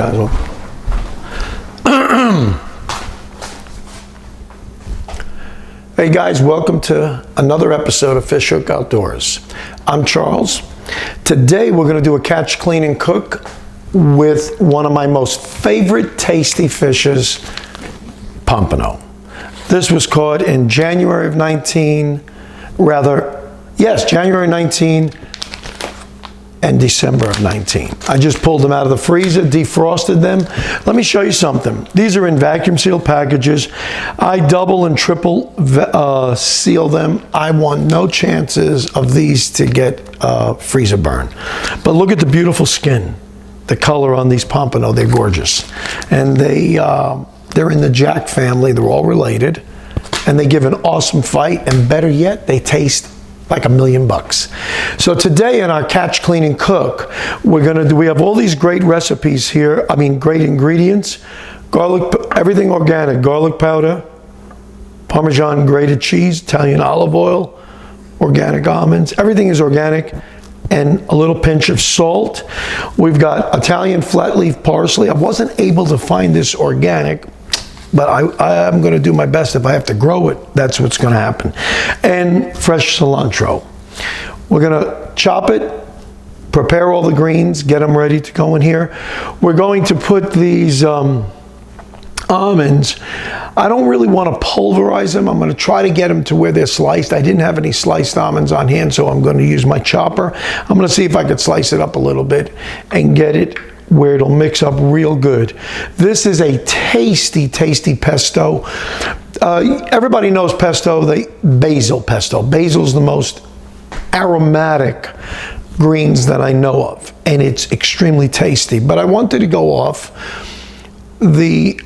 might as well. Hey guys, welcome to another episode of Fish Hook Outdoors. I'm Charles. Today we're going to do a catch, clean, and cook with one of my most favorite tasty fishes, pompano. This was caught in January of 19, January 19 and December of 19. I just pulled them out of the freezer, defrosted them. Let me show you something. These are in vacuum sealed packages. I double and triple seal them. I want no chances of these to get freezer burn. But look at the beautiful skin, the color on these pompano. They're gorgeous. And they're in the jack family. They're all related. And they give an awesome fight. And better yet, they taste like $1,000,000. So today in our catch, clean, and cook, we have all these great recipes here. I mean, great ingredients. Garlic, everything organic. Garlic powder, Parmesan grated cheese, Italian olive oil, organic almonds. Everything is organic, and a little pinch of salt. We've got Italian flat leaf parsley. I wasn't able to find this organic, but I'm going to do my best. If I have to grow it, that's what's going to happen. And fresh cilantro. We're going to chop it, prepare all the greens, get them ready to go in here. We're going to put these almonds. I don't really want to pulverize them. I'm going to try to get them to where they're sliced. I didn't have any sliced almonds on hand, so I'm going to use my chopper. I'm going to see if I could slice it up a little bit and get it where it'll mix up real good. This is a tasty, tasty pesto. Everybody knows pesto, basil pesto. Basil's the most aromatic greens that I know of, and it's extremely tasty. But I wanted to go off the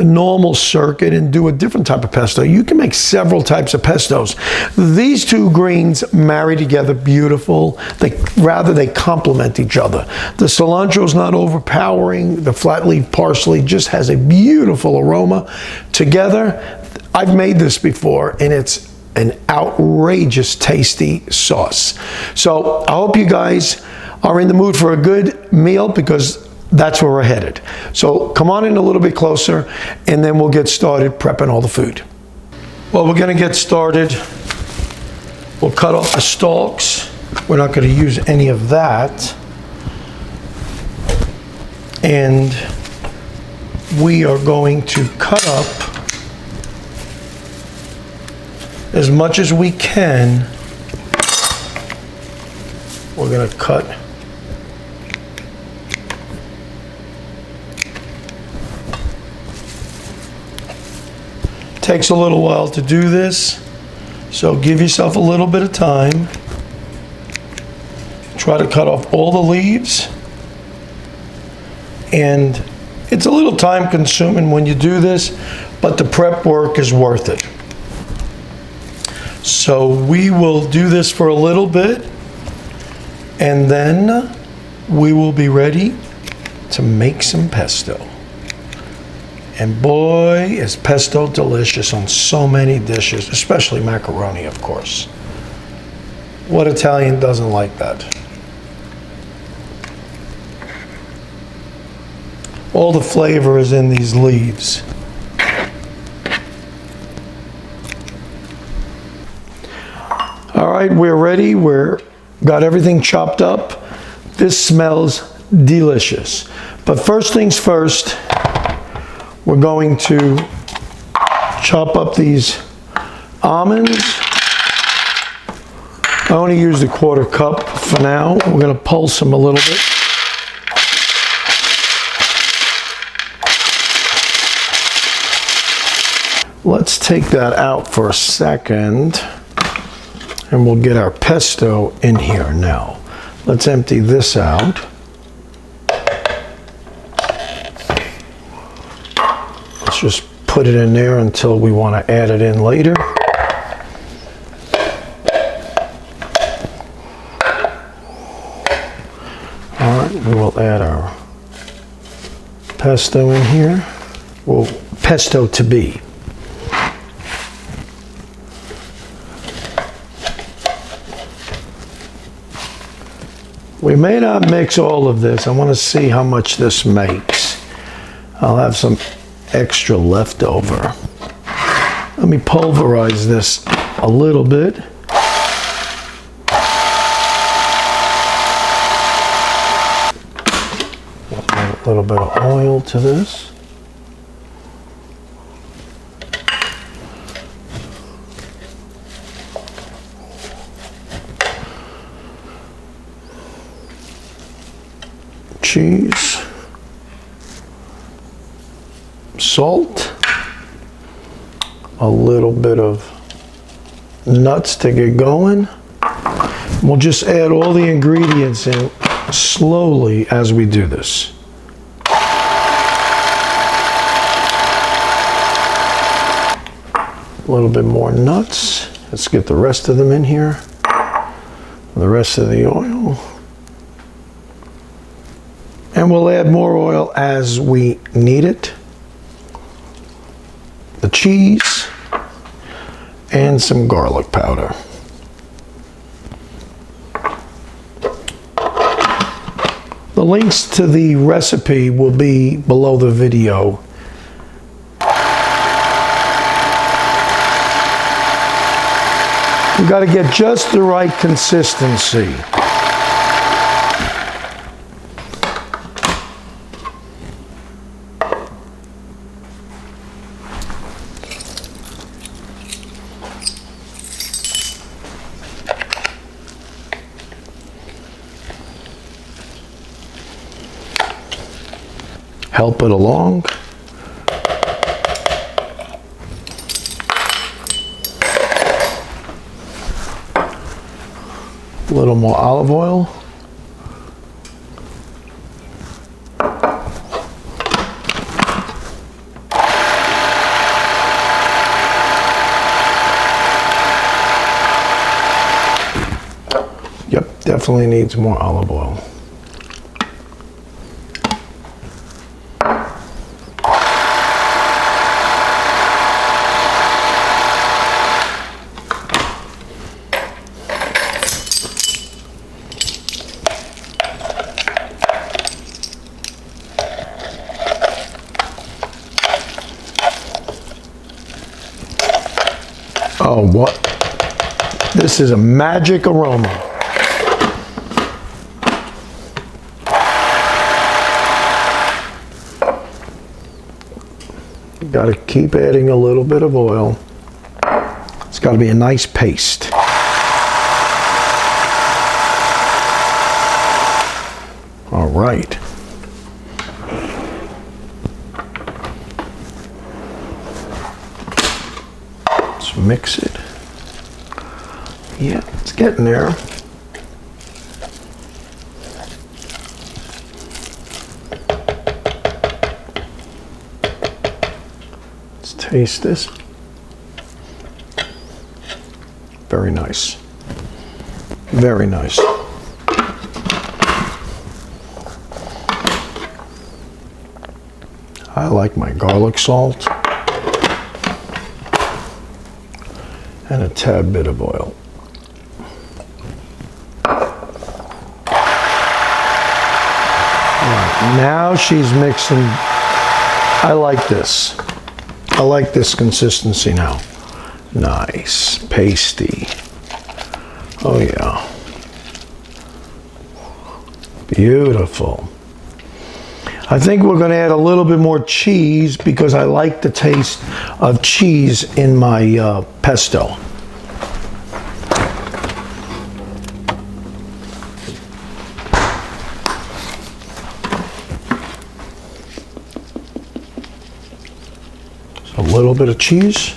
normal circuit and do a different type of pesto. You can make several types of pestos. These two greens marry together beautiful. They complement each other. The cilantro is not overpowering. The flat leaf parsley just has a beautiful aroma. Together, I've made this before, and it's an outrageous tasty sauce. So I hope you guys are in the mood for a good meal, because that's where we're headed. So come on in a little bit closer, and then we'll get started prepping all the food. Well, we're going to get started. We'll cut off the stalks. We're not going to use any of that. And we are going to cut up as much as we can. We're going to cut Takes a little while to do this, so give yourself a little bit of time. Try to cut off all the leaves, and it's a little time consuming when you do this, but the prep work is worth it. So we will do this for a little bit, and then we will be ready to make some pesto. And boy, is pesto delicious on so many dishes, especially macaroni, of course. What Italian doesn't like that? All the flavor is in these leaves. All right, we're ready. Got everything chopped up. This smells delicious. But first things first, we're going to chop up these almonds. I only used a 1/4 cup for now. We're going to pulse them a little bit. Let's take that out for a second, and we'll get our pesto in here now. Let's empty this out. Just put it in there until we want to add it in later. All right, we will add our pesto in here. Well, pesto to be. We may not mix all of this. I want to see how much this makes. I'll have some extra left over. Let me pulverize this a little bit. A little bit of oil to this. Cheese, salt, a little bit of nuts to get going. We'll just add all the ingredients in slowly as we do this. A little bit more nuts. Let's get the rest of them in here. The rest of the oil. And we'll add more oil as we need it. The cheese and some garlic powder. The links to the recipe will be below the video. You got to get just the right consistency. Help it along. A little more olive oil. Yep, definitely needs more olive oil. Oh, what? This is a magic aroma. You got to keep adding a little bit of oil. It's got to be a nice paste. All right. Mix it. Yeah, it's getting there. Let's taste this. Very nice. Very nice. I like my garlic salt. And a tad bit of oil. Right, now she's mixing. I like this. I like this consistency now. Nice, pasty. Oh yeah. Beautiful. I think we're going to add a little bit more cheese because I like the taste of cheese in my pesto. So a little bit of cheese.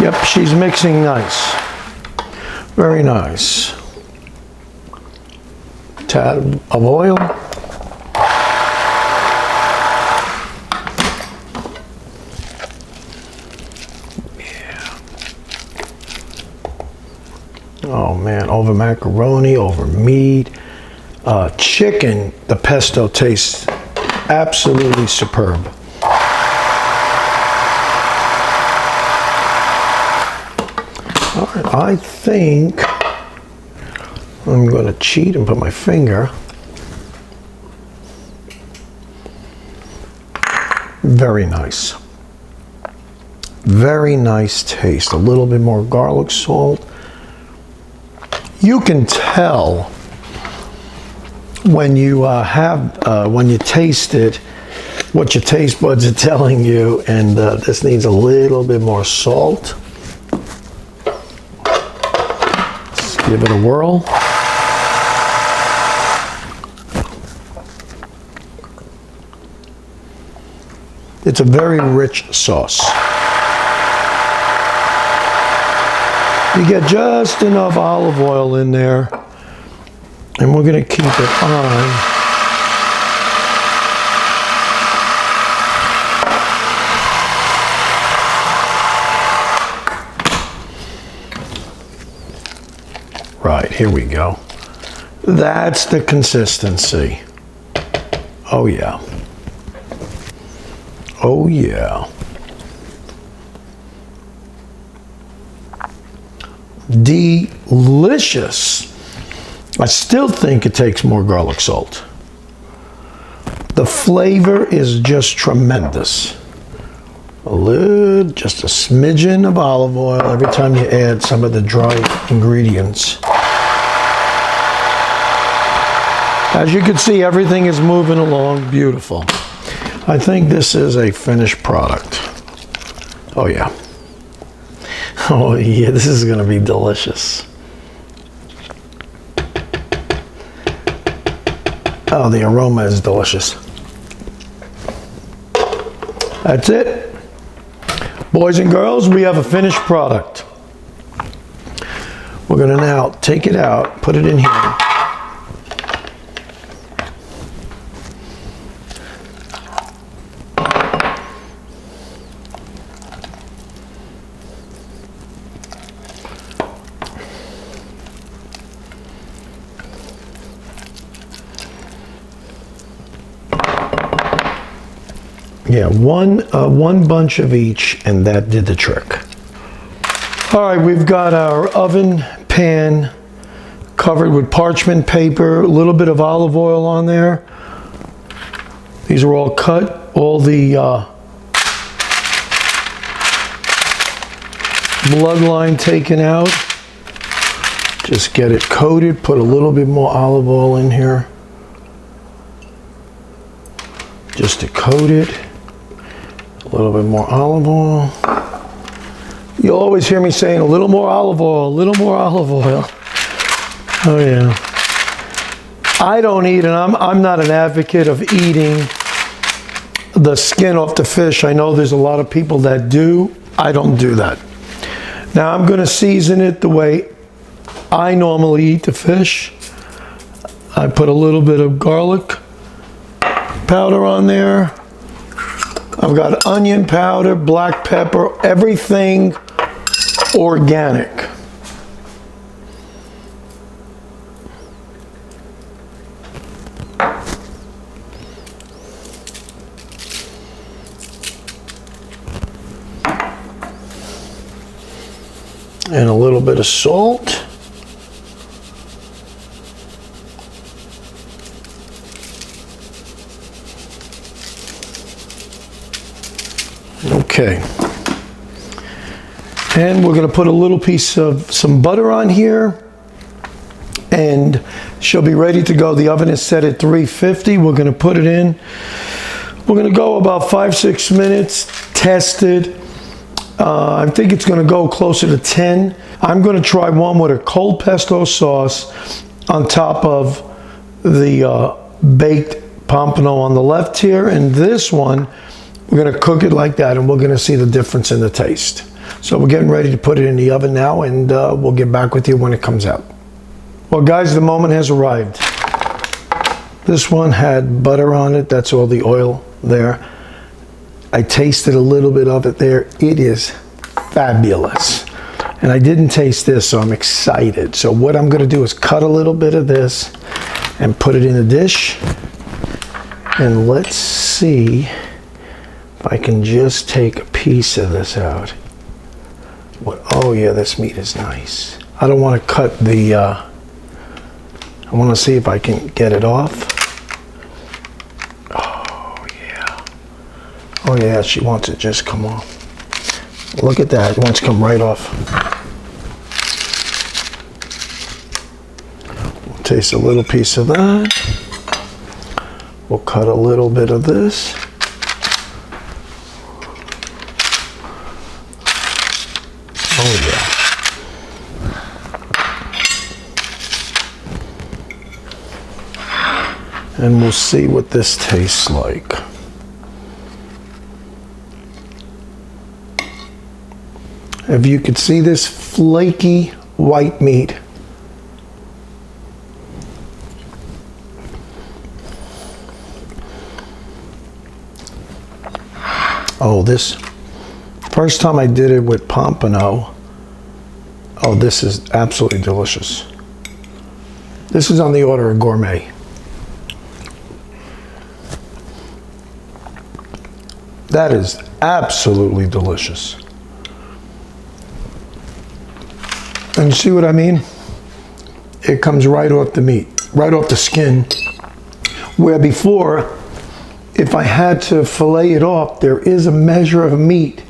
Yep, she's mixing nice. Very nice. Tad of oil. Yeah. Oh man, over macaroni, over meat, chicken, the pesto tastes absolutely superb. All right, I think I'm going to cheat and put my finger. Very nice. Very nice taste. A little bit more garlic salt. You can tell when you when you taste it, what your taste buds are telling you, and this needs a little bit more salt. Let's give it a whirl. It's a very rich sauce. You get just enough olive oil in there, and we're going to keep it on. Right, here we go. That's the consistency. Oh yeah. Oh yeah. Delicious. I still think it takes more garlic salt. The flavor is just tremendous. Just a smidgen of olive oil every time you add some of the dry ingredients. As you can see, everything is moving along beautiful. I think this is a finished product. Oh yeah. Oh yeah, this is going to be delicious. Oh, the aroma is delicious. That's it. Boys and girls, we have a finished product. We're going to now take it out, put it in here. Yeah, one bunch of each, and that did the trick. All right, we've got our oven pan covered with parchment paper, a little bit of olive oil on there. These are all cut, all the bloodline taken out. Just get it coated, put a little bit more olive oil in here. Just to coat it. A little bit more olive oil. You'll always hear me saying a little more olive oil, a little more olive oil. Oh yeah. I don't eat, and I'm not an advocate of eating the skin off the fish. I know there's a lot of people that do. I don't do that. Now I'm going to season it the way I normally eat the fish. I put a little bit of garlic powder on there. I've got onion powder, black pepper, everything organic. And a little bit of salt. Okay, and we're going to put a little piece of some butter on here, and she'll be ready to go. The oven is set at 350. We're going to put it in. We're going to go about 5-6 minutes, test it. I think it's going to go closer to 10. I'm going to try one with a cold pesto sauce on top of the baked pompano on the left here, and this one we're going to cook it like that, and we're going to see the difference in the taste. So we're getting ready to put it in the oven now, and we'll get back with you when it comes out. Well guys, the moment has arrived. This one had butter on it. That's all the oil there. I tasted a little bit of it there. It is fabulous. And I didn't taste this, so I'm excited. So what I'm going to do is cut a little bit of this and put it in a dish. And let's see if I can just take a piece of this out. Oh yeah, this meat is nice. I don't want to cut the, I want to see if I can get it off. Oh yeah. Oh yeah, she wants it just come off. Look at that, it wants to come right off. We'll taste a little piece of that. We'll cut a little bit of this. Oh yeah. And we'll see what this tastes like. If you could see this flaky white meat. Oh, this, first time I did it with pompano. Oh, this is absolutely delicious. This is on the order of gourmet. That is absolutely delicious. And you see what I mean? It comes right off the meat, right off the skin. Where before, if I had to fillet it off, there is a measure of meat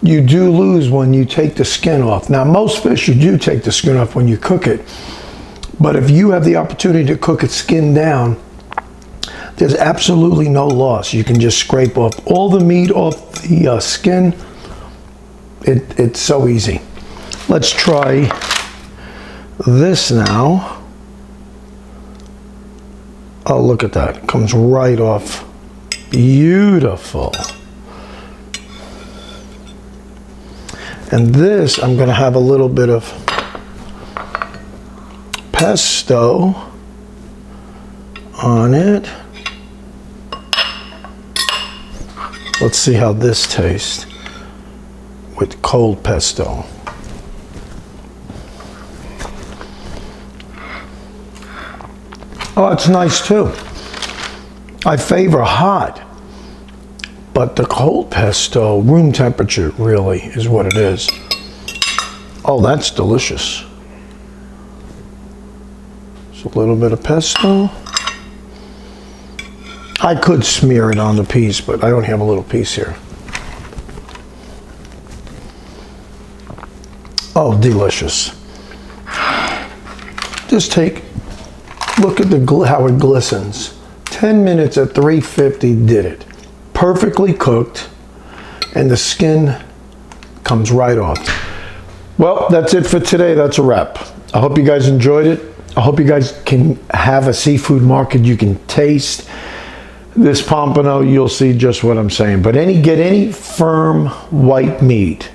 you do lose when you take the skin off. Now, most fish you do take the skin off when you cook it. But if you have the opportunity to cook it skin down, there's absolutely no loss. You can just scrape off all the meat off the skin. It's so easy. Let's try this now. Oh, look at that. It comes right off. Beautiful. And this, I'm going to have a little bit of pesto on it. Let's see how this tastes with cold pesto. Oh, it's nice too. I favor hot, but the cold pesto, room temperature really is what it is. Oh, that's delicious. Just a little bit of pesto. I could smear it on the piece, but I only have a little piece here. Oh, delicious. Just look at how it glistens. 10 minutes at 350 did it. Perfectly cooked, and the skin comes right off. Well, that's it for today. That's a wrap. I hope you guys enjoyed it. I hope you guys can have a seafood market you can taste. This pompano, you'll see just what I'm saying. But get any firm white meat,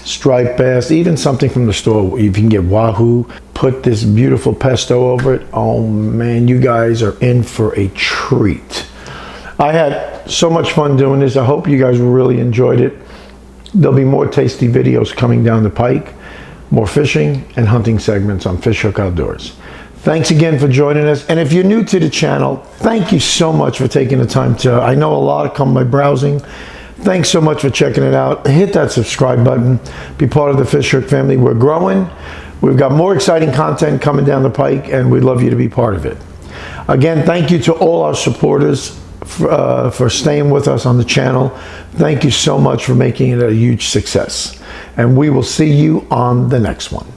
striped bass, even something from the store. If you can get wahoo, put this beautiful pesto over it. Oh man, you guys are in for a treat. I had so much fun doing this. I hope you guys really enjoyed it. There'll be more tasty videos coming down the pike, more fishing and hunting segments on Fish Hook Outdoors. Thanks again for joining us. And if you're new to the channel, thank you so much for taking the time to, I know a lot come by browsing. Thanks so much for checking it out. Hit that subscribe button. Be part of the Fish Hook family. We're growing. We've got more exciting content coming down the pike, and we'd love you to be part of it. Again, thank you to all our supporters for staying with us on the channel. Thank you so much for making it a huge success. And we will see you on the next one.